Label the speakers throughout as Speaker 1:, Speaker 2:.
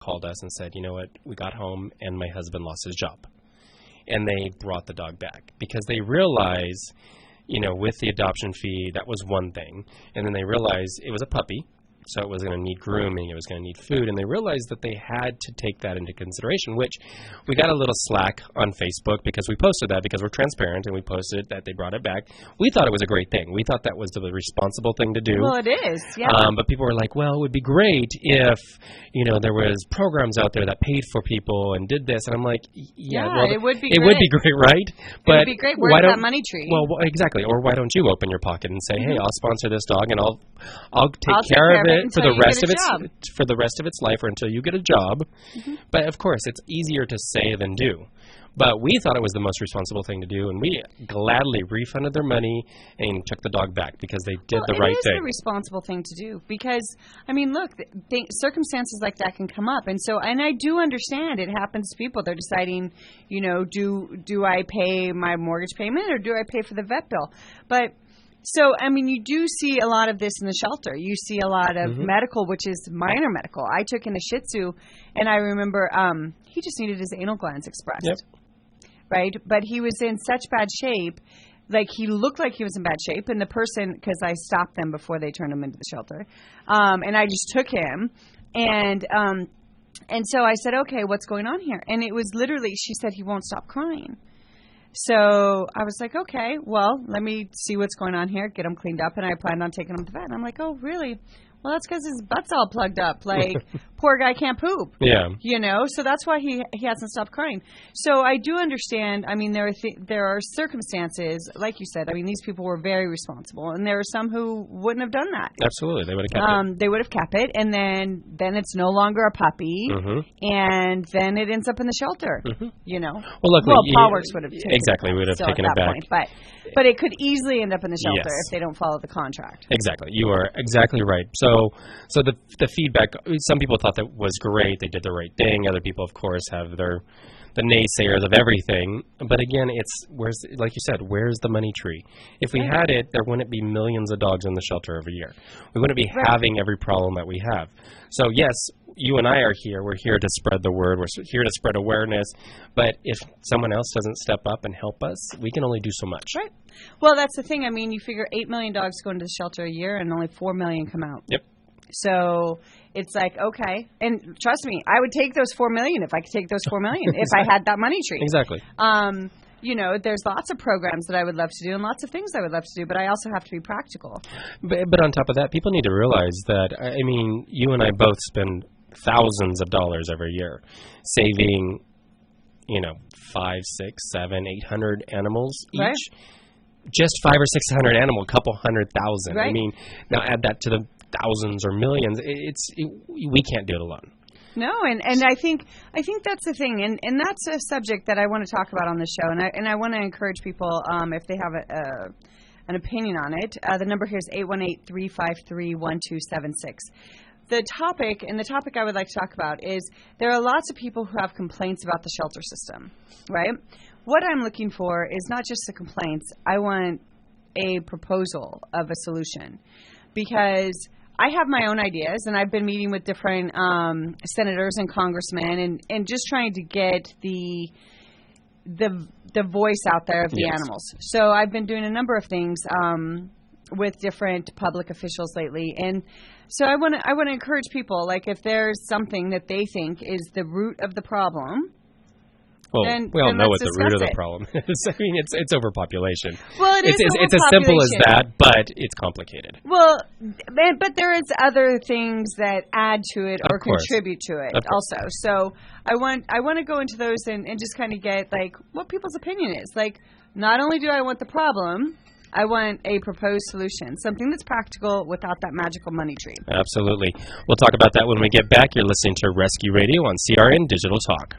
Speaker 1: called us and said, you know what, we got home and my husband lost his job. And they brought the dog back because they realized, with the adoption fee, that was one thing. And then they realized it was a puppy. So it was going to need grooming, it was going to need food, and they realized that they had to take that into consideration, which we got a little slack on Facebook because we posted that because we're transparent, and we posted that they brought it back. We thought it was a great thing. We thought that was the responsible thing to do.
Speaker 2: Well, it is, yeah.
Speaker 1: But people were like, well, it would be great if, there was programs out there that paid for people and did this. And I'm like,
Speaker 2: it would be
Speaker 1: great. It would be great, right?
Speaker 2: But it would be great. Where's that money tree?
Speaker 1: Well, exactly. Or why don't you open your pocket and say, hey, I'll sponsor this dog, and I'll take care of it for the rest of its life or until you get a job. But of course, it's easier to say than do. But we thought it was the most responsible thing to do, and we gladly refunded their money and took the dog back because they did the right thing.
Speaker 2: It is the responsible thing to do because, look, circumstances like that can come up. And I do understand it happens to people. They're deciding, do I pay my mortgage payment or do I pay for the vet bill? But you do see a lot of this in the shelter. You see a lot of medical, which is minor medical. I took in a Shih Tzu, and I remember he just needed his anal glands expressed.
Speaker 1: Yep.
Speaker 2: Right? But he was in such bad shape, like he looked like he was in bad shape. And the person, because I stopped them before they turned him into the shelter, and I just took him, and so I said, okay, what's going on here? And it was literally, she said, he won't stop crying. So I was like, okay, well, let me see what's going on here, get him cleaned up, and I planned on taking him to the vet. And I'm like, oh, really? Well, that's because his butt's all plugged up. Like, poor guy can't poop.
Speaker 1: Yeah.
Speaker 2: So that's why he hasn't stopped crying. So I do understand. There are circumstances, like you said. These people were very responsible, and there are some who wouldn't have done that.
Speaker 1: Absolutely, they would have kept it.
Speaker 2: They would have kept it, and then it's no longer a puppy, and then it ends up in the shelter.
Speaker 1: Well, luckily,
Speaker 2: PawWorks would have taken
Speaker 1: exactly, we would have taken it back.
Speaker 2: Point. But it could easily end up in the shelter if they don't follow the contract.
Speaker 1: Exactly, you are exactly right. So the feedback, some people thought that was great, they did the right thing. Other people, of course, have the naysayers of everything. But again, like you said, where's the money tree? If we had it, there wouldn't be millions of dogs in the shelter every year. We wouldn't be having every problem that we have. So yes, you and I are here. We're here to spread the word. We're here to spread awareness. But if someone else doesn't step up and help us, we can only do so much.
Speaker 2: Right. Well, that's the thing. You figure 8 million dogs go into the shelter a year and only 4 million come out.
Speaker 1: Yep.
Speaker 2: So it's like, okay. And trust me, I would take those 4 million if I could take those 4 million, if I had that money tree.
Speaker 1: Exactly.
Speaker 2: There's lots of programs that I would love to do and lots of things I would love to do, but I also have to be practical.
Speaker 1: But on top of that, people need to realize that, you and I both spend thousands of dollars every year saving, 5, 6, 7, 800 animals each.
Speaker 2: Right.
Speaker 1: Just 500 or 600 animals, a couple 100,000.
Speaker 2: Right.
Speaker 1: Now add that to the thousands or millions. We can't do it alone.
Speaker 2: No, and I think that's the thing, and that's a subject that I want to talk about on the show, and I want to encourage people if they have an opinion on it. The number here is 818-353-1276. The topic I would like to talk about is there are lots of people who have complaints about the shelter system, right? What I'm looking for is not just the complaints. I want a proposal of a solution because I have my own ideas, and I've been meeting with different senators and congressmen and just trying to get the voice out there of the animals. So I've been doing a number of things with different public officials lately, and so I want to encourage people, like if there's something that they think is the root of the problem.
Speaker 1: Well, we all know what the root of the problem is. It's overpopulation.
Speaker 2: Well, it's
Speaker 1: as simple as that, but it's complicated.
Speaker 2: Well, but there is other things that add to it or contribute to it also. So I want to go into those and just kind of get like what people's opinion is. Like, not only do I want the problem, I want a proposed solution, something that's practical without that magical money tree.
Speaker 1: Absolutely. We'll talk about that when we get back. You're listening to Rescue Radio on CRN Digital Talk.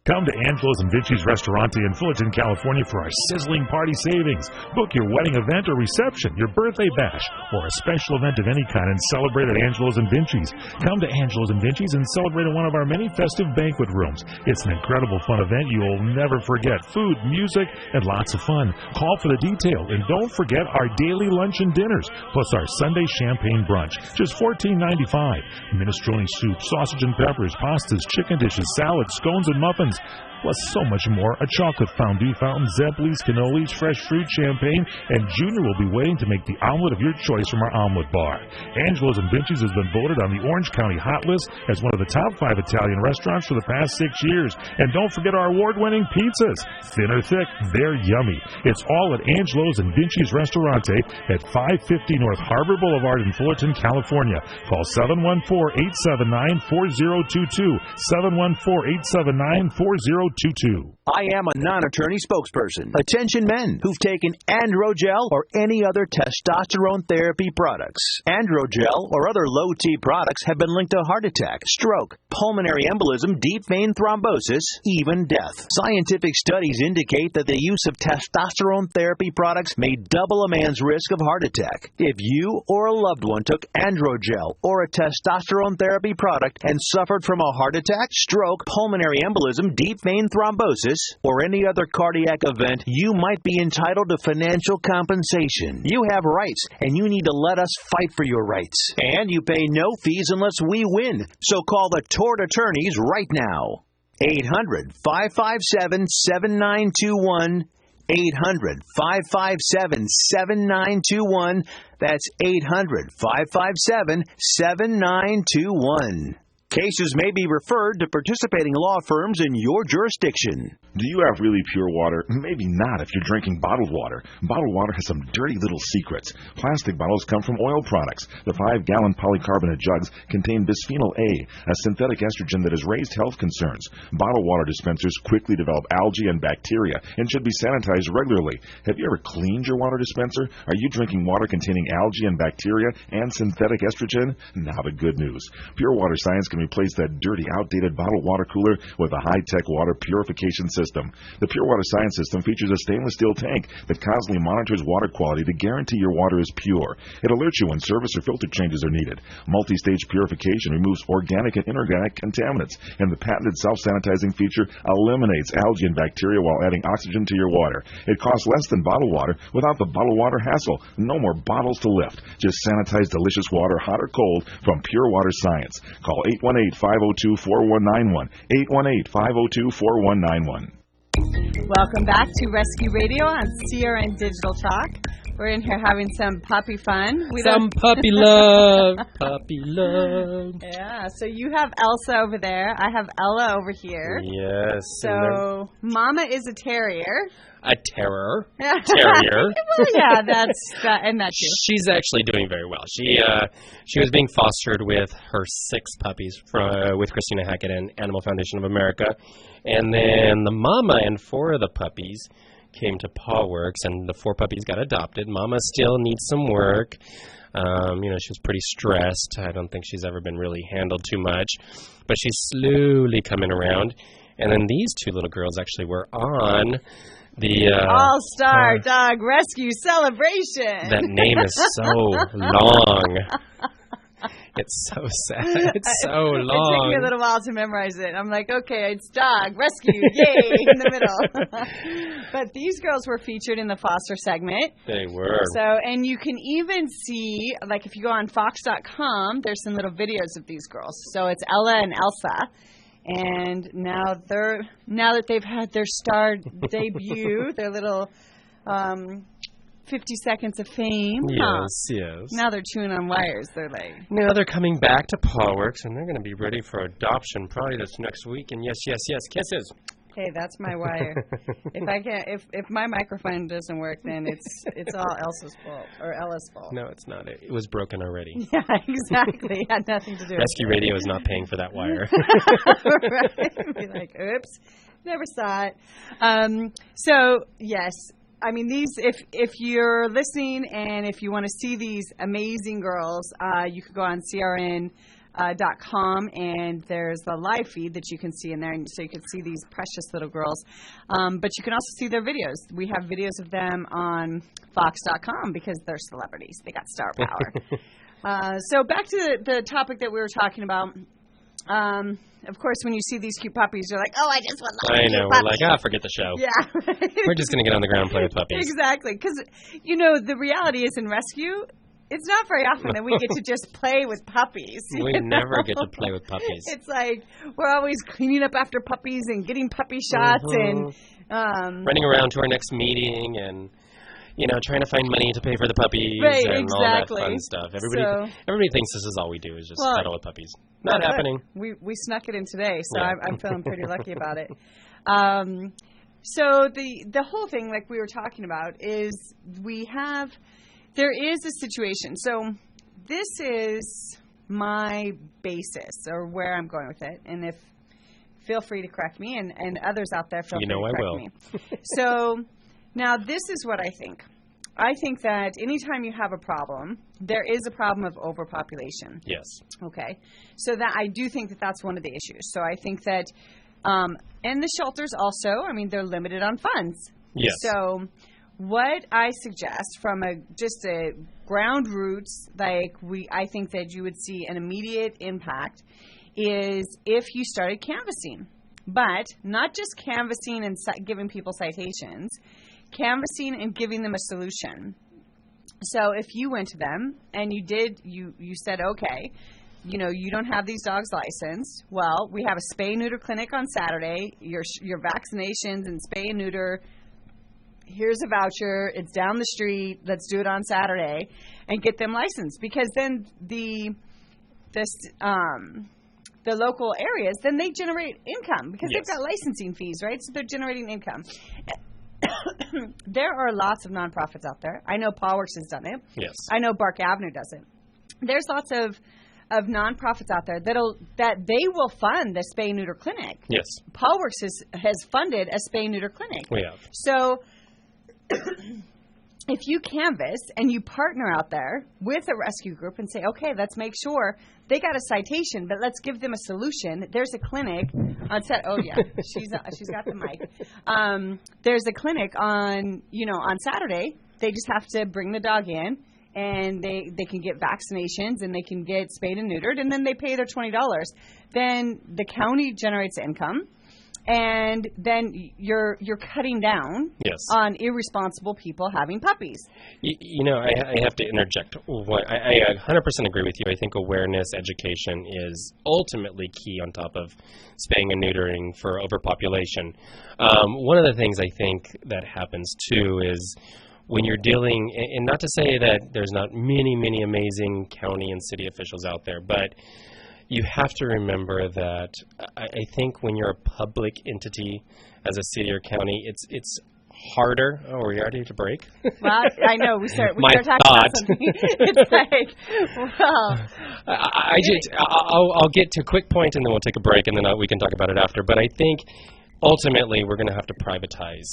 Speaker 3: Come to Angelo's and Vinci's Restaurante in Fullerton, California for our sizzling party savings. Book your wedding event or reception, your birthday bash, or a special event of any kind and celebrate at Angelo's and Vinci's. Come to Angelo's and Vinci's and celebrate in one of our many festive banquet rooms. It's an incredible fun event you'll never forget. Food, music, and lots of fun. Call for the detail, and don't forget our daily lunch and dinners, plus our Sunday champagne brunch. Just $14.95. Minestrone soup, sausage and peppers, pastas, chicken dishes, salads, scones, and muffins. Plus so much more. A chocolate fondue fountain, Zeppelis, cannolis, fresh fruit, champagne, and Junior will be waiting to make the omelet of your choice from our omelet bar. Angelo's and Vinci's has been voted on the Orange County Hot List as one of the top 5 Italian restaurants for the past 6 years. And don't forget our award-winning pizzas. Thin or thick, they're yummy. It's all at Angelo's and Vinci's Restaurante at 550 North Harbor Boulevard in Fullerton, California. Call 714-879-4022. 714-879-4022.
Speaker 4: I am a non-attorney spokesperson. Attention men who've taken Androgel or any other testosterone therapy products. Androgel or other low-T products have been linked to heart attack, stroke, pulmonary embolism, deep vein thrombosis, even death. Scientific studies indicate that the use of testosterone therapy products may double a man's risk of heart attack. If you or a loved one took Androgel or a testosterone therapy product and suffered from a heart attack, stroke, pulmonary embolism, deep vein thrombosis, or any other cardiac event, you might be entitled to financial compensation. You have rights, and you need to let us fight for your rights. And you pay no fees unless we win. So call the Tort Attorneys right now. 800-557-7921. 800-557-7921. That's 800-557-7921. Cases may be referred to participating law firms in your jurisdiction.
Speaker 5: Do you have really pure water? Maybe not if you're drinking bottled water. Bottled water has some dirty little secrets. Plastic bottles come from oil products. The 5-gallon polycarbonate jugs contain bisphenol A, a synthetic estrogen that has raised health concerns. Bottled water dispensers quickly develop algae and bacteria and should be sanitized regularly. Have you ever cleaned your water dispenser? Are you drinking water containing algae and bacteria and synthetic estrogen? Now the good news. Pure Water Science can replace that dirty, outdated bottled water cooler with a high-tech water purification system. The Pure Water Science system features a stainless steel tank that constantly monitors water quality to guarantee your water is pure. It alerts you when service or filter changes are needed. Multi-stage purification removes organic and inorganic contaminants, and the patented self-sanitizing feature eliminates algae and bacteria while adding oxygen to your water. It costs less than bottled water without the bottled water hassle. No more bottles to lift. Just sanitize delicious water, hot or cold, from Pure Water Science. Call 818-502-4191. 818-502-4191.
Speaker 2: Welcome back to Rescue Radio on CRN Digital Talk. We're in here having some puppy fun.
Speaker 1: Some puppy love. Puppy love.
Speaker 2: Yeah, so you have Elsa over there. I have Ella over here.
Speaker 1: Yes.
Speaker 2: So Mama is a terrier.
Speaker 1: A terror. Terrier.
Speaker 2: Well, yeah, that's too.
Speaker 1: She's actually doing very well. She was being fostered with her 6 puppies with Christina Hackett and Animal Foundation of America. And then the mama and 4 of the puppies came to Pawworks, and the 4 puppies got adopted. Mama still needs some work. She was pretty stressed. I don't think she's ever been really handled too much. But she's slowly coming around. And then these 2 little girls actually were on the
Speaker 2: All-Star Dog Rescue Celebration.
Speaker 1: That name is so long. It's so sad. It's so long.
Speaker 2: It took me a little while to memorize it. I'm like, okay, it's dog, rescue, yay, in the middle. But these girls were featured in the foster segment.
Speaker 1: They were.
Speaker 2: So, and you can even see, like if you go on Fox.com, there's some little videos of these girls. So it's Ella and Elsa. And now that they've had their star debut, their little 50 seconds of fame.
Speaker 1: Yes, yes.
Speaker 2: Now they're chewing on wires. They're like...
Speaker 1: Now they're coming back to Pawworks, and they're going to be ready for adoption probably this next week. And yes, yes, yes, kisses.
Speaker 2: Hey, that's my wire. If my microphone doesn't work, then it's all Elsa's fault or Ella's fault.
Speaker 1: No, it's not. It was broken already.
Speaker 2: Yeah, exactly. It had nothing to do with it.
Speaker 1: Rescue Radio is not paying for that wire.
Speaker 2: Right? Be like, oops, never saw it. So yes. I mean, these. If you're listening and if you want to see these amazing girls, you could go on CRN .com, and there's the live feed that you can see in there, and so you can see these precious little girls. But you can also see their videos. We have videos of them on Fox.com because they're celebrities. They got star power. So back to the topic that we were talking about. Of course, when you see these cute puppies, you're like, oh, I just want
Speaker 1: I know. We're like, forget the show.
Speaker 2: Yeah.
Speaker 1: We're just going to get on the ground and play with puppies.
Speaker 2: Exactly. Because, the reality is in rescue, it's not very often that we get to just play with puppies.
Speaker 1: We never get to play with puppies.
Speaker 2: It's like we're always cleaning up after puppies and getting puppy shots and
Speaker 1: running around to our next meeting and trying to find money to pay for the puppies and all that fun stuff. Everybody thinks this is all we do is just cuddle with puppies. Not happening.
Speaker 2: We snuck it in today, so I'm feeling pretty lucky about it. So the whole thing, like we were talking about, is there is a situation. So this is my basis or where I'm going with it, and feel free to correct me, and others out there feel free to correct me. So now this is what I think. I think that anytime you have a problem, there is a problem of overpopulation.
Speaker 1: Yes.
Speaker 2: Okay. So that I do think that that's one of the issues. So I think that, and the shelters also, they're limited on funds.
Speaker 1: Yes.
Speaker 2: So what I suggest from just a ground roots, I think that you would see an immediate impact is if you started canvassing, but not just canvassing and giving people citations, canvassing and giving them a solution. So if you went to them and you said, okay, you don't have these dogs licensed. Well, we have a spay-neuter clinic on Saturday. Your vaccinations and spay and neuter, here's a voucher. It's down the street. Let's do it on Saturday and get them licensed. Because then the local areas, then they generate income because they've got licensing fees, right? So they're generating income. There are lots of nonprofits out there. I know PawWorks has done it.
Speaker 1: Yes.
Speaker 2: I know Bark Avenue does it. There's lots of nonprofits out there that they will fund the spay-neuter clinic.
Speaker 1: Yes.
Speaker 2: PawWorks has funded a spay-neuter clinic.
Speaker 1: We have.
Speaker 2: So if you canvass and you partner out there with a rescue group and say, okay, let's make sure they got a citation, but let's give them a solution. There's a clinic on set. Oh yeah, she's got the mic. There's a clinic on Saturday. They just have to bring the dog in, and they can get vaccinations and they can get spayed and neutered, and then they pay their $20. Then the county generates income. And then you're cutting down on irresponsible people having puppies.
Speaker 1: I have to interject. I 100% agree with you. I think awareness, education is ultimately key on top of spaying and neutering for overpopulation. One of the things I think that happens, too, is when you're dealing, and not to say that there's not many, many amazing county and city officials out there, but you have to remember that I think when you're a public entity as a city or county, it's harder. Oh, are we ready to break?
Speaker 2: Well, I know. We start talking
Speaker 1: thought.
Speaker 2: about something. It's like, well.
Speaker 1: I'll get to a quick point and then we'll take a break and then we can talk about it after. But I think ultimately we're going to have to privatize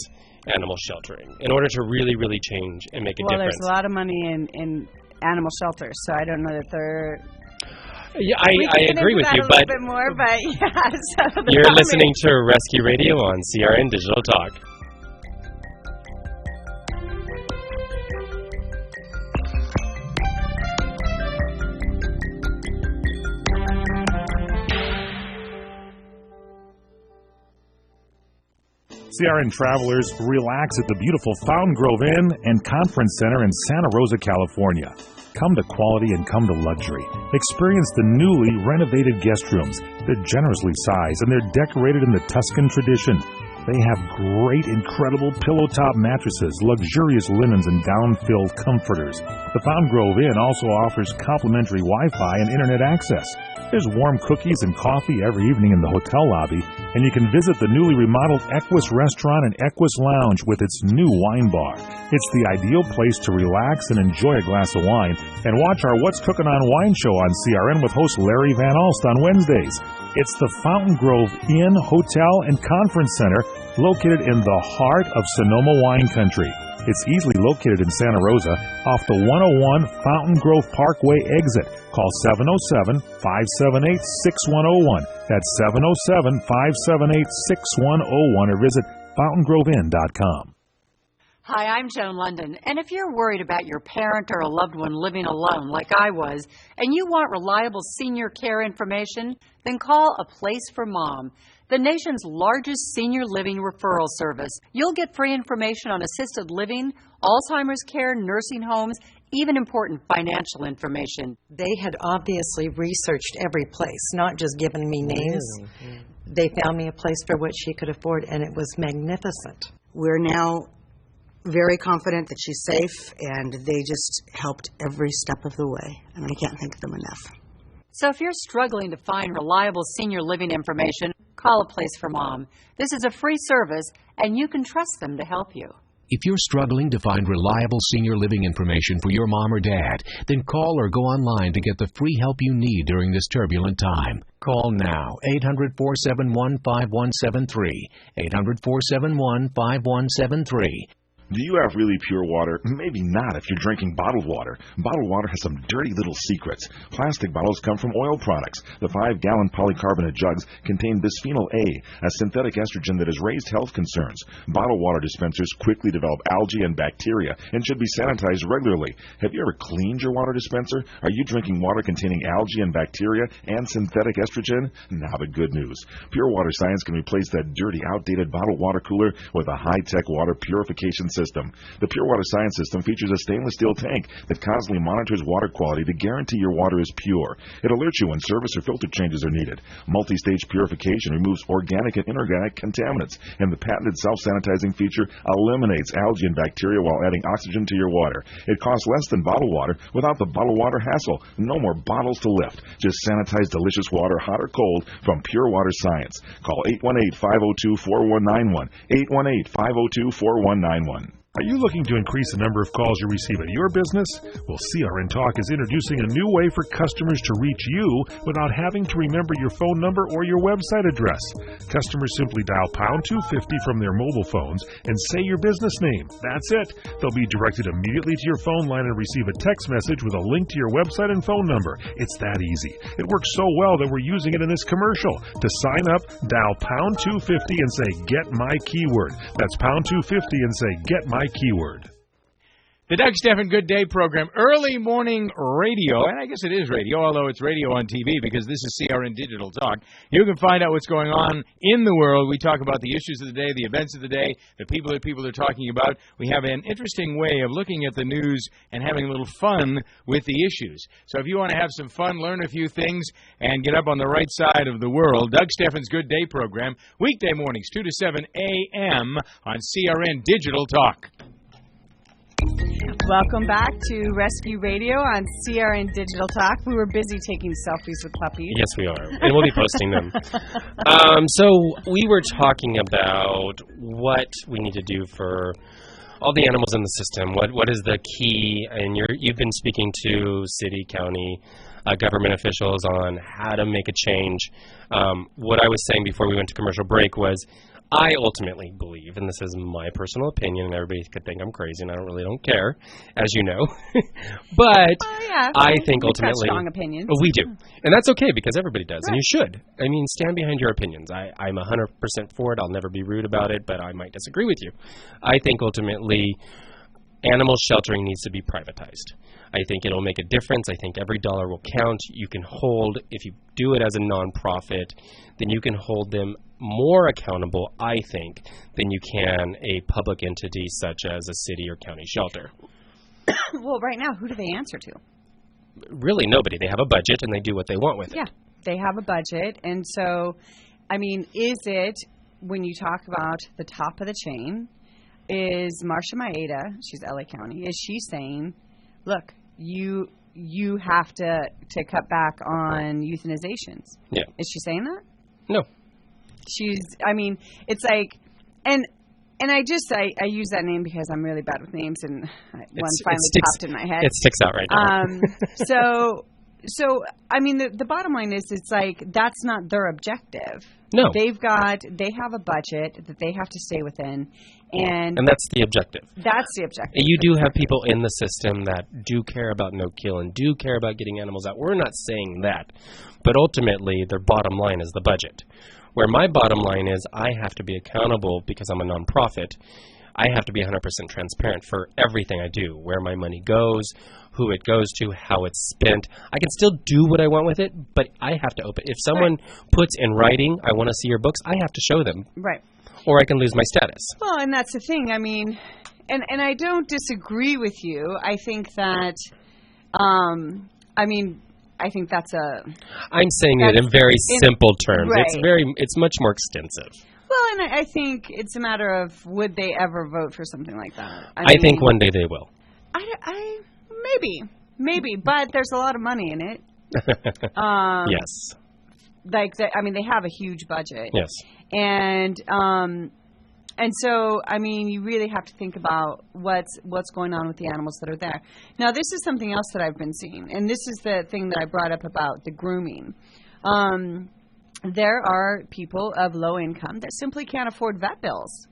Speaker 1: animal sheltering in order to really, really change and make a difference.
Speaker 2: There's a lot of money in animal shelters, so I don't know that they're...
Speaker 1: Yeah, I agree with you, but,
Speaker 2: bit more, but yeah, so
Speaker 1: you're listening to Rescue Radio on CRN Digital Talk.
Speaker 3: CRN travelers, relax at the beautiful Fountain Grove Inn and Conference Center in Santa Rosa, California. Come to quality and come to luxury. Experience the newly renovated guest rooms. They're generously sized and they're decorated in the Tuscan tradition. They have great, incredible pillow-top mattresses, luxurious linens, and down-filled comforters. The Fountain Grove Inn also offers complimentary Wi-Fi and internet access. There's warm cookies and coffee every evening in the hotel lobby, and you can visit the newly remodeled Equus Restaurant and Equus Lounge with its new wine bar. It's the ideal place to relax and enjoy a glass of wine and watch our What's Cooking on Wine show on CRN with host Larry Van Alst on Wednesdays. It's the Fountain Grove Inn, Hotel, and Conference Center located in the heart of Sonoma wine country. It's easily located in Santa Rosa off the 101 Fountain Grove Parkway exit. Call 707-578-6101. That's 707-578-6101 or visit fountaingrovinn.com.
Speaker 6: Hi, I'm Joan London, and if you're worried about your parent or a loved one living alone like I was, and you want reliable senior care information, then call A Place for Mom, the nation's largest senior living referral service. You'll get free information on assisted living, Alzheimer's care, nursing homes, even important financial information.
Speaker 7: They had obviously researched every place, not just given me names.
Speaker 8: Mm-hmm.
Speaker 7: They found me a place for what she could afford, and it was magnificent.
Speaker 8: We're now very confident that she's safe, and they just helped every step of the way. I mean, I can't thank them enough.
Speaker 6: So if you're struggling to find reliable senior living information, call A Place for Mom. This is a free service, and you can trust them to help you.
Speaker 9: If you're struggling to find reliable senior living information for your mom or dad, then call or go online to get the free help you need during this turbulent time. Call now, 800-471-5173, 800-471-5173.
Speaker 5: Do you have really pure water? Maybe not if you're drinking bottled water. Bottled water has some dirty little secrets. Plastic bottles come from oil products. The 5-gallon polycarbonate jugs contain bisphenol A, a synthetic estrogen that has raised health concerns. Bottled water dispensers quickly develop algae and bacteria and should be sanitized regularly. Have you ever cleaned your water dispenser? Are you drinking water containing algae and bacteria and synthetic estrogen? Now the good news. Pure Water Science can replace that dirty, outdated bottled water cooler with a high-tech water purification system. The Pure Water Science system features a stainless steel tank that constantly monitors water quality to guarantee your water is pure. It alerts you when service or filter changes are needed. Multi-stage purification removes organic and inorganic contaminants, and the patented self-sanitizing feature eliminates algae and bacteria while adding oxygen to your water. It costs less than bottled water without the bottled water hassle. No more bottles to lift. Just sanitize delicious water, hot or cold, from Pure Water Science. Call 818-502-4191, 818-502-4191.
Speaker 3: Are you looking to increase the number of calls you receive at your business? Well, CRN Talk is introducing a new way for customers to reach you without having to remember your phone number or your website address. Customers simply dial pound 250 from their mobile phones and say your business name. That's it. They'll be directed immediately to your phone line and receive a text message with a link to your website and phone number. It's that easy. It works so well that we're using it in this commercial. To sign up, dial pound 250 and say get my keyword. That's pound 250 and say get my keyword.
Speaker 10: The Doug Stephan Good Day program, early morning radio, and I guess it is radio, although it's radio on TV because this is CRN Digital Talk. You can find out what's going on in the world. We talk about the issues of the day, the events of the day, the people that people are talking about. We have an interesting way of looking at the news and having a little fun with the issues. So if you want to have some fun, learn a few things, and get up on the right side of the world, Doug Stephan's Good Day program, weekday mornings, 2 to 7 a.m. on CRN Digital Talk.
Speaker 2: Welcome back to Rescue Radio on CRN Digital Talk. We were busy taking selfies with puppies.
Speaker 1: Yes, we are. And we'll be posting them. So we were talking about what we need to do for all the animals in the system. What is the key? And you've been speaking to city, county, government officials on how to make a change. What I was saying before we went to commercial break was I ultimately believe, and this is my personal opinion, and everybody could think I'm crazy, and I really don't care, as you know. But I think ultimately,
Speaker 2: strong opinions.
Speaker 1: We do, and that's okay because everybody does, and you should. I mean, stand behind your opinions. I'm 100% for it. I'll never be rude about it, but I might disagree with you. I think ultimately, animal sheltering needs to be privatized. I think it'll make a difference. I think every dollar will count. You can hold, if you do it as a nonprofit, then you can hold them more accountable, I think, than you can a public entity such as a city or county shelter.
Speaker 2: Well, right now, who do they answer to?
Speaker 1: Really, nobody. They have a budget and they do what they want with it.
Speaker 2: Yeah, they have a budget. And so, I mean, is it, when you talk about the top of the chain, is Marcia Maeda, she's LA County, is she saying, look, you have to cut back on euthanizations?
Speaker 1: Yeah.
Speaker 2: Is she saying that?
Speaker 1: No.
Speaker 2: I mean, it's like, and I use that name because I'm really bad with names, and one finally popped in my head.
Speaker 1: It sticks out right now.
Speaker 2: So, I mean, the bottom line is, it's like, that's not their objective.
Speaker 1: No.
Speaker 2: They have a budget that they have to stay within, and
Speaker 1: that's the objective.
Speaker 2: That's the objective.
Speaker 1: You do have people in the system that do care about no kill and do care about getting animals out. We're not saying that. But ultimately, their bottom line is the budget. Where my bottom line is, I have to be accountable because I'm a nonprofit. I have to be 100% transparent for everything I do, where my money goes, who it goes to, how it's spent. I can still do what I want with it, but I have to open. If someone puts in writing, I want to see your books, I have to show them.
Speaker 2: Right.
Speaker 1: Or I can lose my status.
Speaker 2: Well, and that's the thing. I mean, and I don't disagree with you. I think that, I think that's a...
Speaker 1: I'm saying it in very simple terms.
Speaker 2: Right.
Speaker 1: It's much more extensive.
Speaker 2: Well, and I think it's a matter of, would they ever vote for something like that?
Speaker 1: I think one day they will.
Speaker 2: Maybe, but there's a lot of money in it.
Speaker 1: Yes.
Speaker 2: Like, they have a huge budget.
Speaker 1: Yes.
Speaker 2: And so, I mean, you really have to think about what's going on with the animals that are there. Now, this is something else that I've been seeing, and this is the thing that I brought up about the grooming. There are people of low income that simply can't afford vet bills.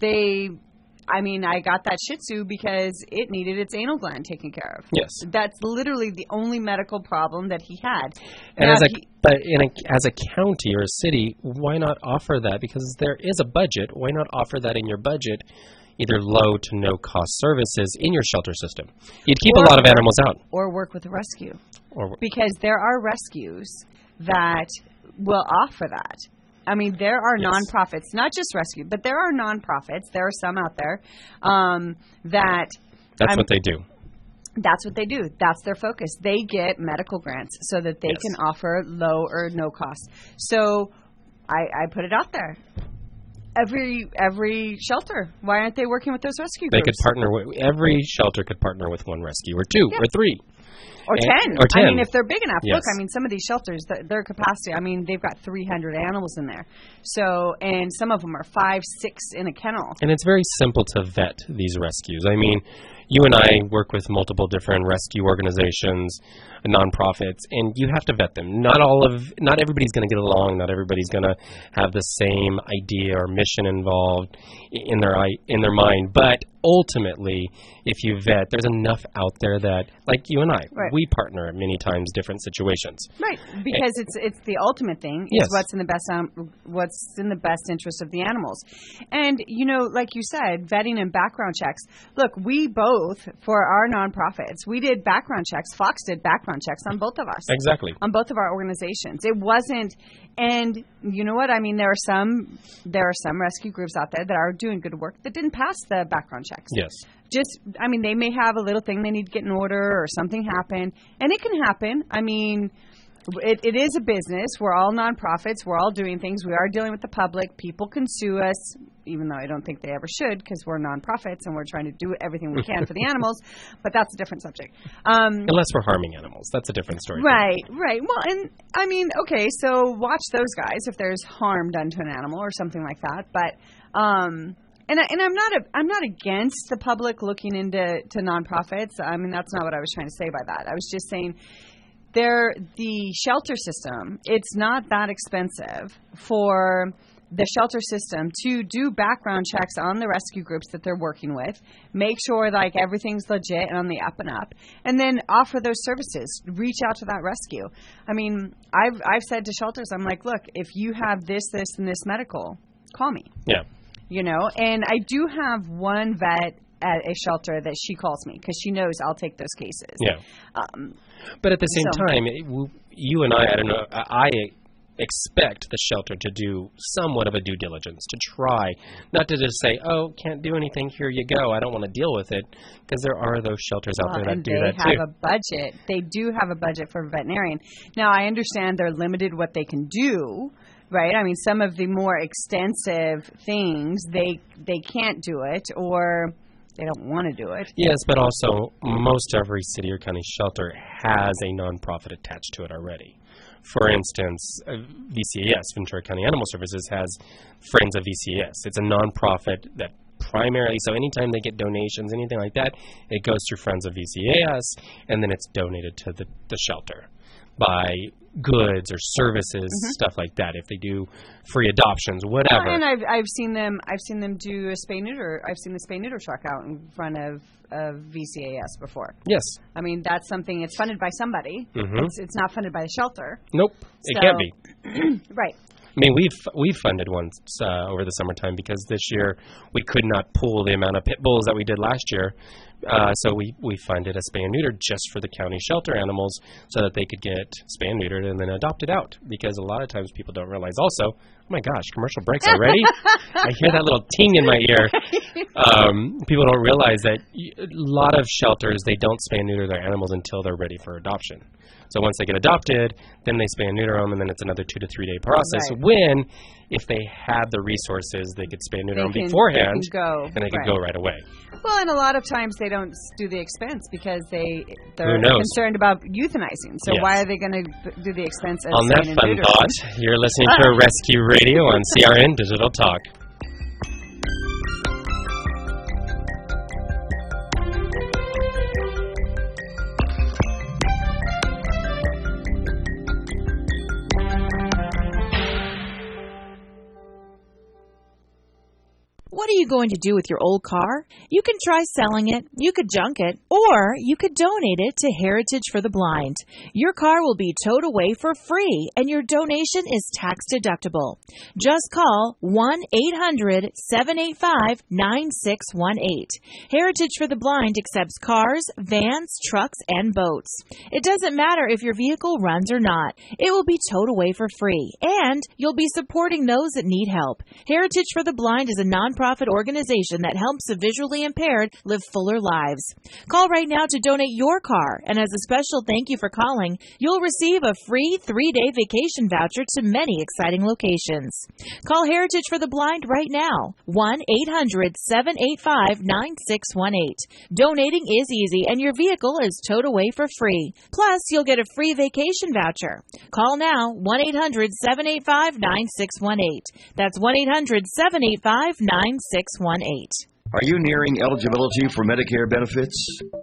Speaker 2: I got that Shih Tzu because it needed its anal gland taken care of.
Speaker 1: Yes.
Speaker 2: That's literally the only medical problem that he had.
Speaker 1: And as a county or a city, why not offer that? Because there is a budget. Why not offer that in your budget, either low to no cost services in your shelter system? You'd keep a lot of animals out.
Speaker 2: Or work with a rescue. Because there are rescues that will offer that. I mean, there are nonprofits, not just rescue, but there are nonprofits. There are some out there that...
Speaker 1: That's what they do.
Speaker 2: That's what they do. That's their focus. They get medical grants so that they can offer low or no cost. So I put it out there. Every shelter, why aren't they working with those rescue groups?
Speaker 1: They could partner with... Every shelter could partner with one rescue, or two, or three.
Speaker 2: Or 10.
Speaker 1: Or 10.
Speaker 2: I mean, if they're big enough.
Speaker 1: Yes.
Speaker 2: Look, I mean, some of these shelters, their capacity, I mean, they've got 300 animals in there. So, and some of them are 5, 6 in a kennel.
Speaker 1: And it's very simple to vet these rescues. I mean, you and I work with multiple different rescue organizations, nonprofits, and you have to vet them. Not everybody's going to get along. Not everybody's going to have the same idea or mission involved in their mind. But ultimately, if you vet, there's enough out there that, like you and I, we partner at many times different situations.
Speaker 2: Right, because it's the ultimate thing. Is what's in the best interest of the animals. And like you said, vetting and background checks. Look, we both, for our nonprofits, we did background checks. Fox did background checks on both of us.
Speaker 1: Exactly.
Speaker 2: On both of our organizations. It wasn't, and you know what? I mean, there are some rescue groups out there that are doing good work that didn't pass the background checks.
Speaker 1: Yes.
Speaker 2: They may have a little thing they need to get in order or something happen, and it can happen. I mean, it is a business. We're all nonprofits. We're all doing things. We are dealing with the public. People can sue us, even though I don't think they ever should, because we're nonprofits and we're trying to do everything we can for the animals, but that's a different subject.
Speaker 1: Unless we're harming animals. That's a different story.
Speaker 2: Right. Well, and I mean, okay, so watch those guys if there's harm done to an animal or something like that, but... And I'm not against the public looking into nonprofits. I mean, that's not what I was trying to say by that. I was just saying the shelter system, it's not that expensive for the shelter system to do background checks on the rescue groups that they're working with, make sure like everything's legit and on the up and up, and then offer those services. Reach out to that rescue. I mean, I've said to shelters, I'm like, look, if you have this, and this medical, call me.
Speaker 1: Yeah.
Speaker 2: And I do have one vet at a shelter that she calls me because she knows I'll take those cases.
Speaker 1: Yeah. But at the same time, you and I don't know, I expect the shelter to do somewhat of a due diligence, to try, not to just say, oh, can't do anything, here you go, I don't want to deal with it, because there are those shelters out there that do that too.
Speaker 2: And they have a budget. They do have a budget for a veterinarian. Now, I understand they're limited what they can do, right? I mean, some of the more extensive things, they can't do it, or they don't want to do it.
Speaker 1: Yes, but also most every city or county shelter has a nonprofit attached to it already. For instance, VCAS, Ventura County Animal Services, has Friends of VCAS. It's a nonprofit that primarily, so anytime they get donations, anything like that, it goes through Friends of VCAS, and then it's donated to the shelter. buy goods or services, stuff like that. If they do free adoptions, whatever.
Speaker 2: And I've seen them do a spay neuter. I've seen the spay neuter truck out in front of VCAS before.
Speaker 1: Yes.
Speaker 2: I mean, that's something. It's funded by somebody. It's not funded by the shelter.
Speaker 1: Nope. It can't be.
Speaker 2: Right.
Speaker 1: I mean, we've funded ones over the summertime because this year we could not pull the amount of pit bulls that we did last year. So we funded a spay and neuter just for the county shelter animals so that they could get spay and neutered and then adopted out. Because a lot of times people don't realize also, oh my gosh, commercial breaks already? I hear that little ting in my ear. People don't realize that a lot of shelters, they don't spay and neuter their animals until they're ready for adoption. So once they get adopted, then they spay and neuter them, and then it's another 2 to 3 day process.
Speaker 2: Right.
Speaker 1: When, if they had the resources, they could spay and neuter them beforehand, and they could go right away.
Speaker 2: Well, and a lot of times they don't do the expense because they're concerned about euthanizing. So why are they going to do the expense of
Speaker 1: on that fun thought, you're listening to Rescue Radio on CRN Digital Talk.
Speaker 11: What are you going to do with your old car? You can try selling it, you could junk it, or you could donate it to Heritage for the Blind. Your car will be towed away for free, and your donation is tax deductible. Just call 1-800-785-9618. Heritage for the Blind accepts cars, vans, trucks, and boats. It doesn't matter if your vehicle runs or not. It will be towed away for free, and you'll be supporting those that need help. Heritage for the Blind is a nonprofit organization that helps the visually impaired live fuller lives. Call right now to donate your car, and as a special thank you for calling, you'll receive a free 3-day vacation voucher to many exciting locations. Call Heritage for the Blind right now, 1-800-785-9618. Donating is easy, and your vehicle is towed away for free. Plus, you'll get a free vacation voucher. Call now, 1-800-785-9618. That's 1-800-785-9618.
Speaker 12: Are you nearing eligibility for Medicare benefits?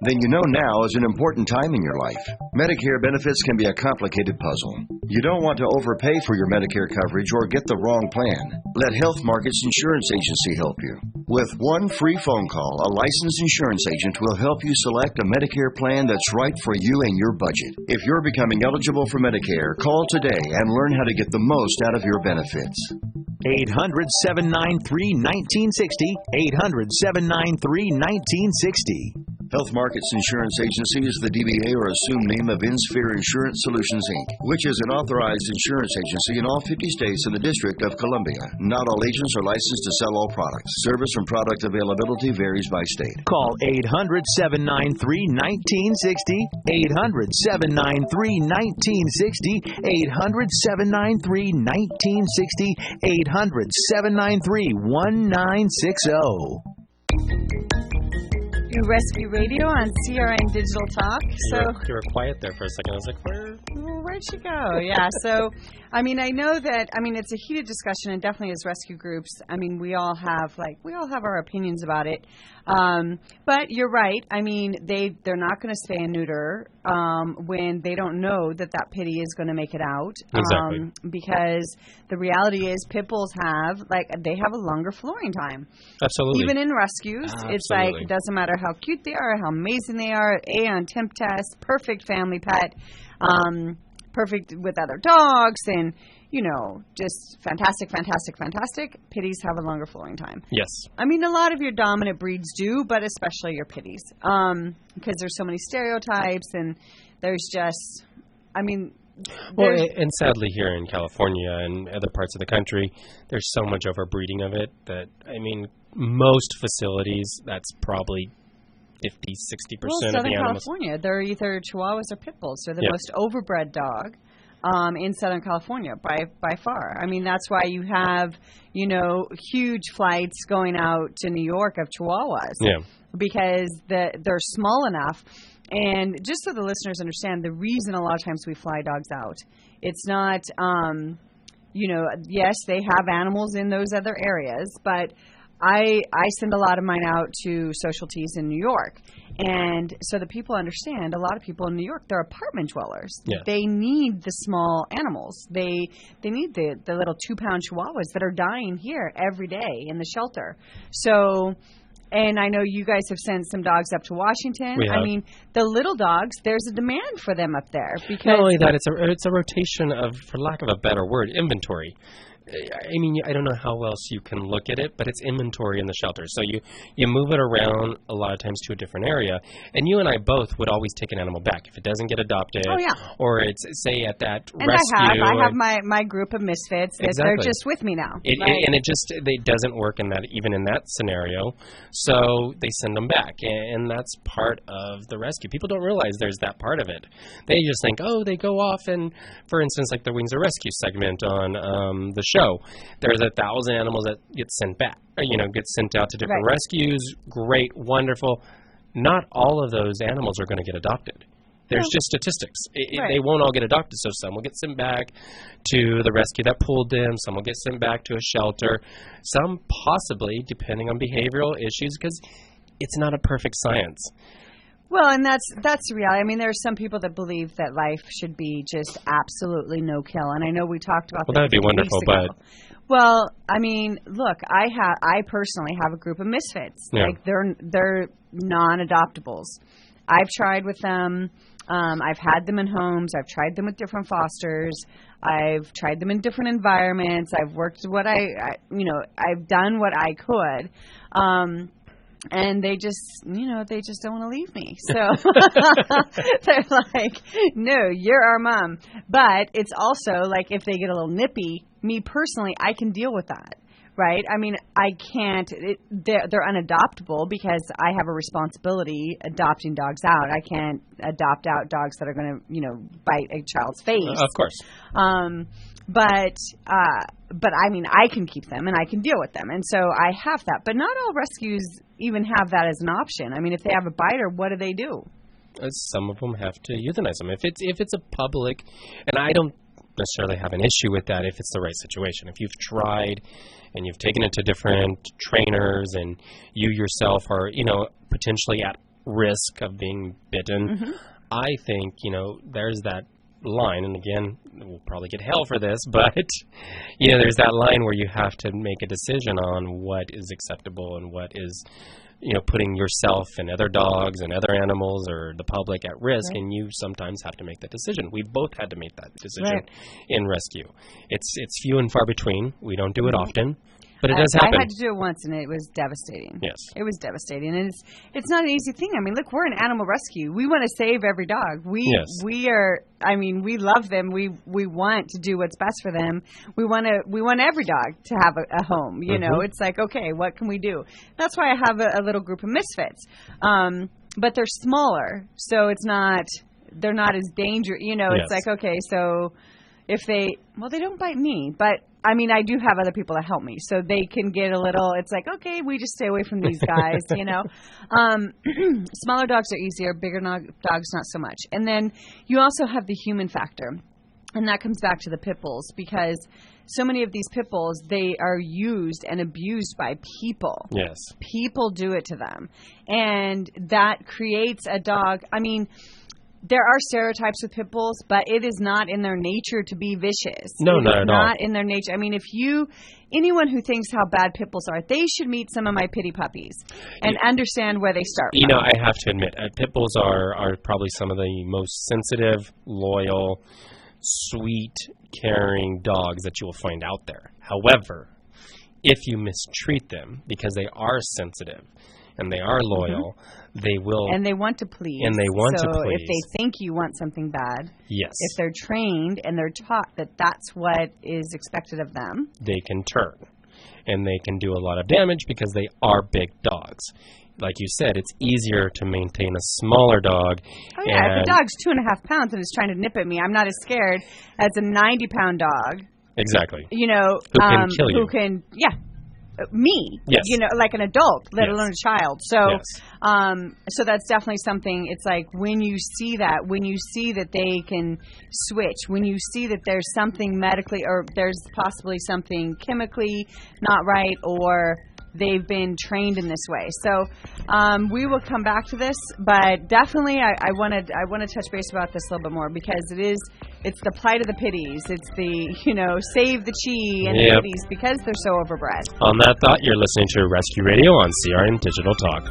Speaker 12: Then you know now is an important time in your life. Medicare benefits can be a complicated puzzle. You don't want to overpay for your Medicare coverage or get the wrong plan. Let Health Markets Insurance Agency help you. With one free phone call, a licensed insurance agent will help you select a Medicare plan that's right for you and your budget. If you're becoming eligible for Medicare, call today and learn how to get the most out of your benefits.
Speaker 4: 800-793-1960. 800-793-1960.
Speaker 12: Health Markets Insurance Agency is the DBA or assumed name of InSphere Insurance Solutions, Inc., which is an authorized insurance agency in all 50 states and the District of Columbia. Not all agents are licensed to sell all products. Service and product availability varies by state.
Speaker 4: Call 800-793-1960. 800-793-1960. 800-793-1960. 800-793-1960.
Speaker 2: New Rescue Radio on CRN Digital Talk.
Speaker 1: You were quiet there for a second. I was like,
Speaker 2: where'd she go? Yeah, so, I mean, I know that, I mean, it's a heated discussion, and definitely as rescue groups, I mean, we all have our opinions about it. But you're right. I mean, they're not going to spay and neuter when they don't know that pitty is going to make it out.
Speaker 1: Exactly.
Speaker 2: Because the reality is pit bulls they have a longer flooring time.
Speaker 1: Absolutely.
Speaker 2: Even in rescues, it's like, it doesn't matter how cute they are, how amazing they are, on temp test, perfect family pet, perfect with other dogs, and, just fantastic. Pitties have a longer flooring time.
Speaker 1: Yes.
Speaker 2: I mean, a lot of your dominant breeds do, but especially your pitties. Because there's so many stereotypes, and there's just, I mean...
Speaker 1: Well, and sadly here in California and other parts of the country, there's so much overbreeding of it that, I mean, most facilities, that's probably 50-60% of the animals.
Speaker 2: California, they're either Chihuahuas or Pit Bulls. They're the most overbred dog in Southern California by far. I mean, that's why you have, huge flights going out to New York of Chihuahuas.
Speaker 1: Yeah. Because
Speaker 2: they're small enough. And just so the listeners understand, the reason a lot of times we fly dogs out, it's not, yes, they have animals in those other areas, but I send a lot of mine out to socialties in New York. And so the people understand, a lot of people in New York, they're apartment dwellers.
Speaker 1: Yeah.
Speaker 2: They need the small animals. They need the little 2-pound chihuahuas that are dying here every day in the shelter. So, and I know you guys have sent some dogs up to Washington.
Speaker 1: We have.
Speaker 2: I mean, the little dogs, there's a demand for them up there. Because
Speaker 1: not only that, it's a rotation of, for lack of a better word, inventory. I mean, I don't know how else you can look at it, but it's inventory in the shelter. So you move it around a lot of times to a different area. And you and I both would always take an animal back if it doesn't get adopted.
Speaker 2: Oh, yeah.
Speaker 1: Or it's, say, at that
Speaker 2: and
Speaker 1: rescue.
Speaker 2: I have my group of misfits.
Speaker 1: Exactly.
Speaker 2: They're just with me now.
Speaker 1: And it doesn't work in that, even in that scenario. So they send them back. And that's part of the rescue. People don't realize there's that part of it. They just think, oh, they go off and, for instance, like the Wings of Rescue segment on the show. There's 1,000 animals that get sent back, get sent out to different rescues. Great, wonderful. Not all of those animals are going to get adopted. There's just statistics. They won't all get adopted, so some will get sent back to the rescue that pulled them. Some will get sent back to a shelter. Some possibly, depending on behavioral issues, because it's not a perfect science.
Speaker 2: Well, and that's the reality. I mean, there are some people that believe that life should be just absolutely no kill, and I know we talked about that.
Speaker 1: Well, that'd be wonderful, but
Speaker 2: well, I mean, look, I personally have a group of misfits.
Speaker 1: Yeah.
Speaker 2: Like they're non-adoptables. I've tried with them. I've had them in homes. I've tried them with different fosters. I've tried them in different environments. I've worked what I've done what I could. And they just don't want to leave me. So they're like, no, you're our mom. But it's also like if they get a little nippy, me personally, I can deal with that. Right? I mean, I can't, they're unadoptable because I have a responsibility adopting dogs out. I can't adopt out dogs that are going to, bite a child's face.
Speaker 1: Of course.
Speaker 2: But I mean, I can keep them and I can deal with them. And so I have that. But not all rescues even have that as an option. I mean, if they have a biter, what do?
Speaker 1: Some of them have to euthanize them. If it's a public, and I don't necessarily have an issue with that if it's the right situation. If you've tried and you've taken it to different trainers and you yourself are, potentially at risk of being bitten, I think, there's that line, and again, we'll probably get hell for this, but, there's that line where you have to make a decision on what is acceptable and what is, putting yourself and other dogs and other animals or the public at risk, and you sometimes have to make that decision. We both had to make that decision in rescue. It's few and far between. We don't do it often. But it does happen.
Speaker 2: I had to do it once, and it was devastating.
Speaker 1: Yes.
Speaker 2: It was devastating. And it's not an easy thing. I mean, look, we're an animal rescue. We want to save every dog. We love them. We want to do what's best for them. We want every dog to have a home. It's like, okay, what can we do? That's why I have a little group of misfits. But they're smaller, so they're not as dangerous. It's like, okay, so if they don't bite me, but I mean, I do have other people that help me, so they can get a little, it's like, okay, we just stay away from these guys, Smaller dogs are easier, bigger dogs not so much. And then you also have the human factor, and that comes back to the pit bulls, because so many of these pit bulls, they are used and abused by people.
Speaker 1: Yes.
Speaker 2: People do it to them, and that creates a dog, I mean, there are stereotypes with pit bulls, but it is not in their nature to be vicious.
Speaker 1: No, not at all.
Speaker 2: Not in their nature. I mean, anyone who thinks how bad pit bulls are, they should meet some of my pity puppies and understand where they start from.
Speaker 1: I have to admit, pit bulls are probably some of the most sensitive, loyal, sweet, caring dogs that you will find out there. However, if you mistreat them, because they are sensitive and they are loyal, they will...
Speaker 2: And they want to please.
Speaker 1: And they want to please.
Speaker 2: So if they think you want something bad,
Speaker 1: yes,
Speaker 2: if they're trained and they're taught that that's what is expected of them,
Speaker 1: they can turn. And they can do a lot of damage because they are big dogs. Like you said, it's easier to maintain a smaller dog.
Speaker 2: Oh, yeah. If a dog's 2.5 pounds and is trying to nip at me, I'm not as scared as a 90-pound dog.
Speaker 1: Exactly.
Speaker 2: Who can
Speaker 1: kill you.
Speaker 2: Me,
Speaker 1: yes.
Speaker 2: Like an adult, let alone a child. So,
Speaker 1: yes.
Speaker 2: So that's definitely something. It's like when you see that they can switch, when you see that there's something medically or there's possibly something chemically not right, or they've been trained in this way. So we will come back to this, but definitely I want to touch base about this a little bit more because it's the plight of the pitties. It's the, save the chi and the pitties because they're so overbred.
Speaker 1: On that thought, you're listening to Rescue Radio on CRN Digital Talk.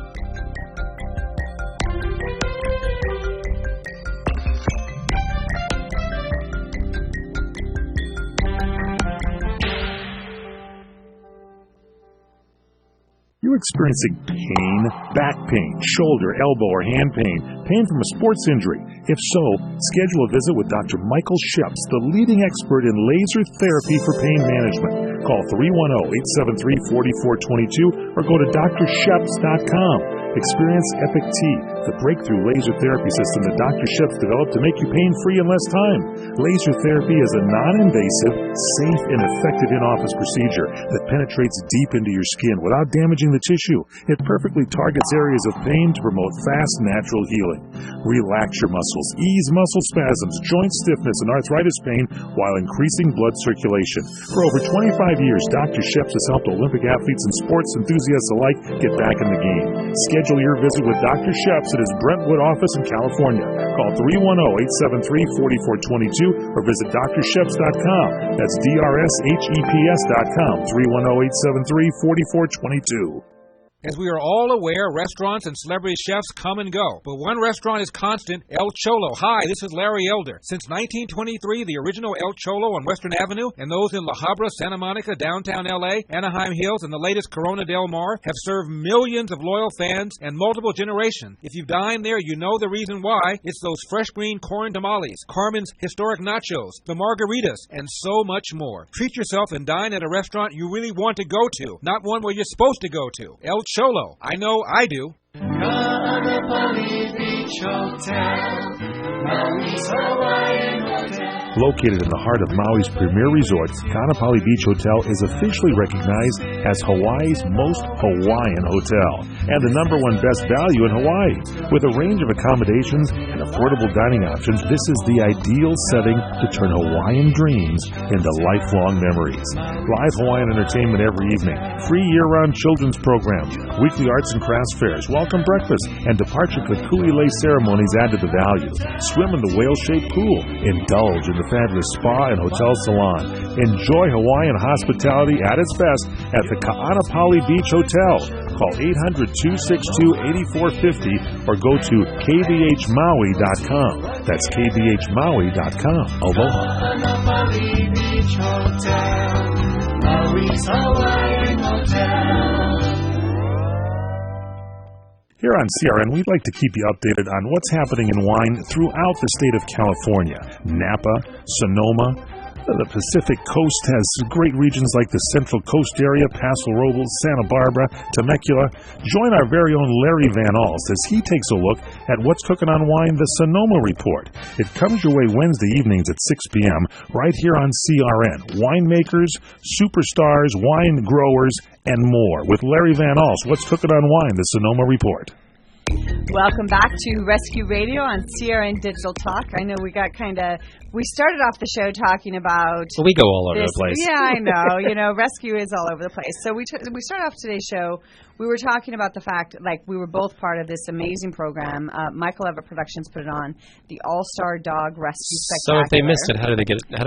Speaker 3: You experiencing pain, back pain, shoulder, elbow, or hand pain, pain from a sports injury? If so, schedule a visit with Dr. Michael Sheps, the leading expert in laser therapy for pain management. Call 310-873-4422 or go to drsheps.com. Experience Epic T, the breakthrough laser therapy system that Dr. Sheps developed to make you pain-free in less time. Laser therapy is a non-invasive, safe, and effective in-office procedure that penetrates deep into your skin without damaging the tissue. It perfectly targets areas of pain to promote fast, natural healing. Relax your muscles, ease muscle spasms, joint stiffness, and arthritis pain while increasing blood circulation. For over 25 years, Dr. Sheps has helped Olympic athletes and sports enthusiasts alike get back in the game. Schedule your visit with Dr. Sheps at his Brentwood office in California. Call 310-873-4422 or visit drsheps.com. That's DRSHEPS.com, 310-873-4422.
Speaker 13: As we are all aware, restaurants and celebrity chefs come and go. But one restaurant is constant, El Cholo. Hi, this is Larry Elder. Since 1923, the original El Cholo on Western Avenue and those in La Habra, Santa Monica, downtown L.A., Anaheim Hills, and the latest Corona Del Mar have served millions of loyal fans and multiple generations. If you've dined there, you know the reason why. It's those fresh green corn tamales, Carmen's historic nachos, the margaritas, and so much more. Treat yourself and dine at a restaurant you really want to go to, not one where you're supposed to go to. El Cholo. I know I do.
Speaker 14: Kaanapali Beach Hotel, Maui's Hawaiian Hotel.
Speaker 3: Located in the heart of Maui's premier resort, Kaanapali Beach Hotel is officially recognized as Hawaii's most Hawaiian hotel and the #1 best value in Hawaii. With a range of accommodations and affordable dining options, this is the ideal setting to turn Hawaiian dreams into lifelong memories. Live Hawaiian entertainment every evening, free year-round children's programs, weekly arts and crafts fairs, welcome breakfast, and departure Kukui ceremonies add to the value. Swim in the whale-shaped pool, indulge in the fabulous spa and hotel salon. Enjoy Hawaiian hospitality at its best at the Kaanapali Beach Hotel. Call 800-262-8450 or go to kbhmaui.com. That's kbhmaui.com. Aloha.
Speaker 14: Kaanapali Beach Hotel, Maui's Hawaiian Hotel.
Speaker 3: Here on CRN, we'd like to keep you updated on what's happening in wine throughout the state of California. Napa, Sonoma, the Pacific Coast has great regions like the Central Coast area, Paso Robles, Santa Barbara, Temecula. Join our very own Larry Van Alst as he takes a look at what's cooking on wine, the Sonoma Report. It comes your way Wednesday evenings at 6 p.m. right here on CRN. Winemakers, superstars, wine growers, and more. With Larry Van Alst, what's cooking on wine, the Sonoma Report.
Speaker 2: Welcome back to Rescue Radio on CRN Digital Talk. I know we started off the show talking about...
Speaker 1: Well, we go all over the place.
Speaker 2: Yeah, I know. Rescue is all over the place. So we started off today's show, we were talking about the fact, we were both part of this amazing program. Michael Everett Productions put it on, the All-Star Dog Rescue Spectacular.
Speaker 1: So if they missed it, how do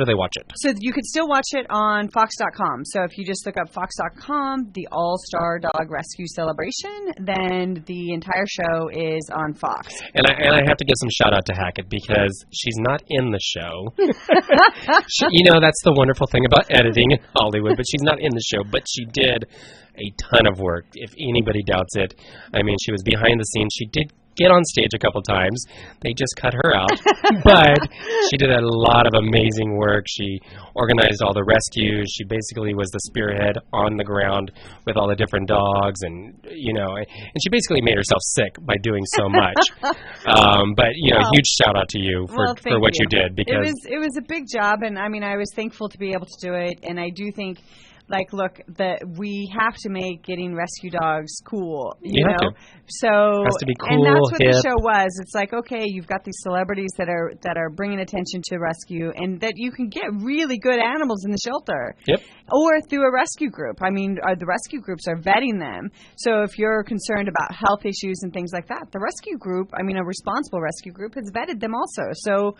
Speaker 1: they watch it?
Speaker 2: So you could still watch it on Fox.com. So if you just look up Fox.com, the All-Star Dog Rescue Celebration, then the entire show is on Fox.
Speaker 1: And I have to give some shout out to Hackett because she's not in the show. That's the wonderful thing about editing in Hollywood, but she's not in the show, but she did a ton of work. If anybody doubts it, she was behind the scenes. She did get on stage a couple times. They just cut her out. But she did a lot of amazing work. She organized all the rescues. She basically was the spearhead on the ground with all the different dogs, and she basically made herself sick by doing so much. Huge shout out to you for what you did, because
Speaker 2: it was a big job, and I was thankful to be able to do it, and I do think like, look, we have to make getting rescue dogs cool.
Speaker 1: You have
Speaker 2: know,
Speaker 1: to.
Speaker 2: so
Speaker 1: has to be cool,
Speaker 2: and that's what
Speaker 1: hip.
Speaker 2: the show was. It's like, okay, you've got these celebrities that are bringing attention to rescue, and that you can get really good animals in the shelter.
Speaker 1: Yep.
Speaker 2: Or through a rescue group. I mean, the rescue groups are vetting them. So if you're concerned about health issues and things like that, the rescue group, I mean, a responsible rescue group has vetted them also. So,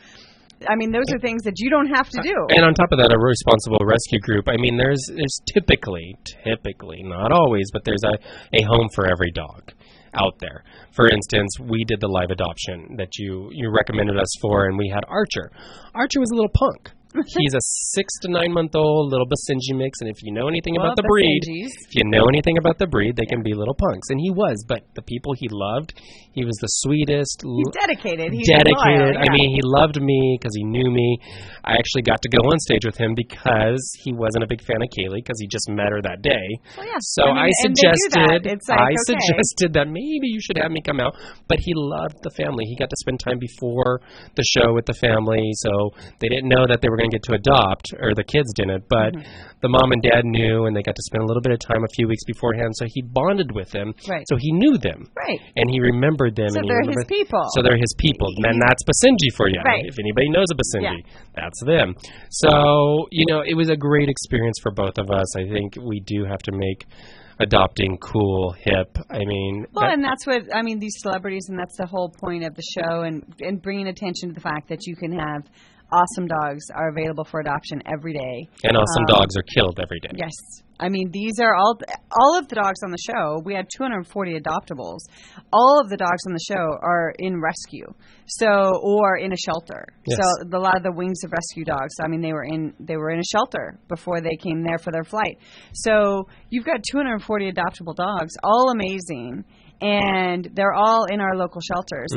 Speaker 2: I mean, those are things that you don't have to do.
Speaker 1: And on top of that, a responsible rescue group, I mean, there's typically, not always, but there's a home for every dog out there. For instance, we did the live adoption that you recommended us for, and we had Archer. Archer was a little punk. He's a 6 to 9 month old little Basenji mix, and if you know anything about the breed, they can be little punks, and he was. But the people he loved, he was the sweetest.
Speaker 2: He's dedicated. He's
Speaker 1: dedicated.
Speaker 2: loyal, yeah.
Speaker 1: I mean, he loved me because he knew me. I actually got to go on stage with him because he wasn't a big fan of Kaylee because he just met her that day.
Speaker 2: Well, yeah.
Speaker 1: So I suggested,
Speaker 2: It's like, okay.
Speaker 1: suggested that maybe you should have me come out. But he loved the family. He got to spend time before the show with the family, so they didn't know that they were going to get to adopt, or the kids didn't, but the mom and dad knew, and they got to spend a little bit of time a few weeks beforehand, so he bonded with them.
Speaker 2: Right.
Speaker 1: So he knew them.
Speaker 2: Right.
Speaker 1: And he remembered them.
Speaker 2: So
Speaker 1: and
Speaker 2: they're his people.
Speaker 1: So they're his people. And that's Basenji for you.
Speaker 2: Right.
Speaker 1: If anybody knows a Basenji, that's them. So, it was a great experience for both of us. I think we do have to make adopting cool, hip. I mean,
Speaker 2: and that's what these celebrities, and that's the whole point of the show, and bringing attention to the fact that you can have awesome dogs are available for adoption every day.
Speaker 1: And awesome dogs are killed every day.
Speaker 2: Yes. I mean, these are all of the dogs on the show. We had 240 adoptables. All of the dogs on the show are in rescue, or in a shelter.
Speaker 1: Yes.
Speaker 2: So a lot of the Wings of Rescue dogs, I mean, they were in a shelter before they came there for their flight. So you've got 240 adoptable dogs, all amazing, and they're all in our local shelters.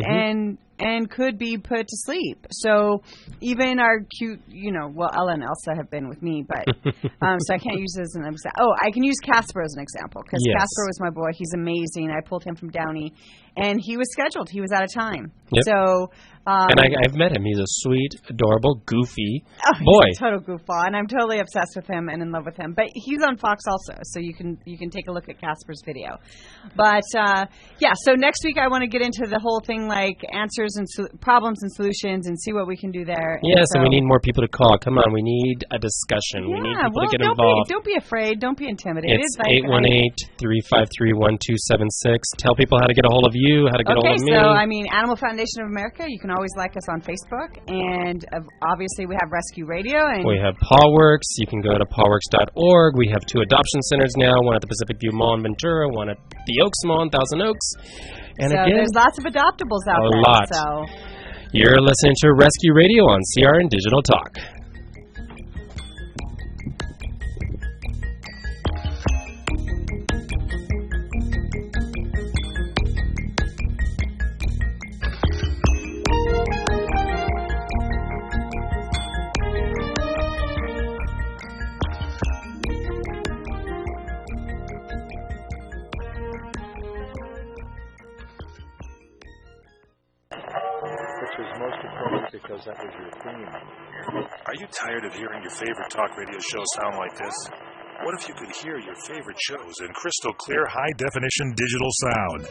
Speaker 2: And could be put to sleep. So even our cute, Ella and Elsa have been with me, but so I can't use this as an example. Oh, I can use Casper as an example, because Casper was my boy. He's amazing. I pulled him from Downey, and he was scheduled. He was out of time.
Speaker 1: Yep.
Speaker 2: So.
Speaker 1: And I've met him. He's a sweet, adorable, goofy
Speaker 2: boy. He's a total goofball, and I'm totally obsessed with him and in love with him. But he's on Fox also, so you can take a look at Casper's video. But so next week I want to get into the whole thing, like answers and problems and solutions, and see what we can do there.
Speaker 1: Yes, and we need more people to call. Come on, we need a discussion. We need people to get involved.
Speaker 2: Don't be afraid. Don't be intimidated.
Speaker 1: It's 818-353-1276. Tell people how to get a hold of you, how to get a hold of me.
Speaker 2: So Animal Foundation of America. You can always like us on Facebook, and obviously we have Rescue Radio, and
Speaker 1: we have PawWorks. You can go to pawworks.org. We have 2 adoption centers now, one at the Pacific View Mall in Ventura, one at the Oaks Mall in Thousand Oaks. And
Speaker 2: so
Speaker 1: again,
Speaker 2: there's lots of adoptables out there.
Speaker 1: A lot.
Speaker 2: So
Speaker 1: you're listening to Rescue Radio on CRN Digital Talk.
Speaker 15: Because that was your opinion.
Speaker 3: Are you tired of hearing your favorite talk radio show sound like this? What if you could hear your favorite shows in crystal clear, high definition digital sound?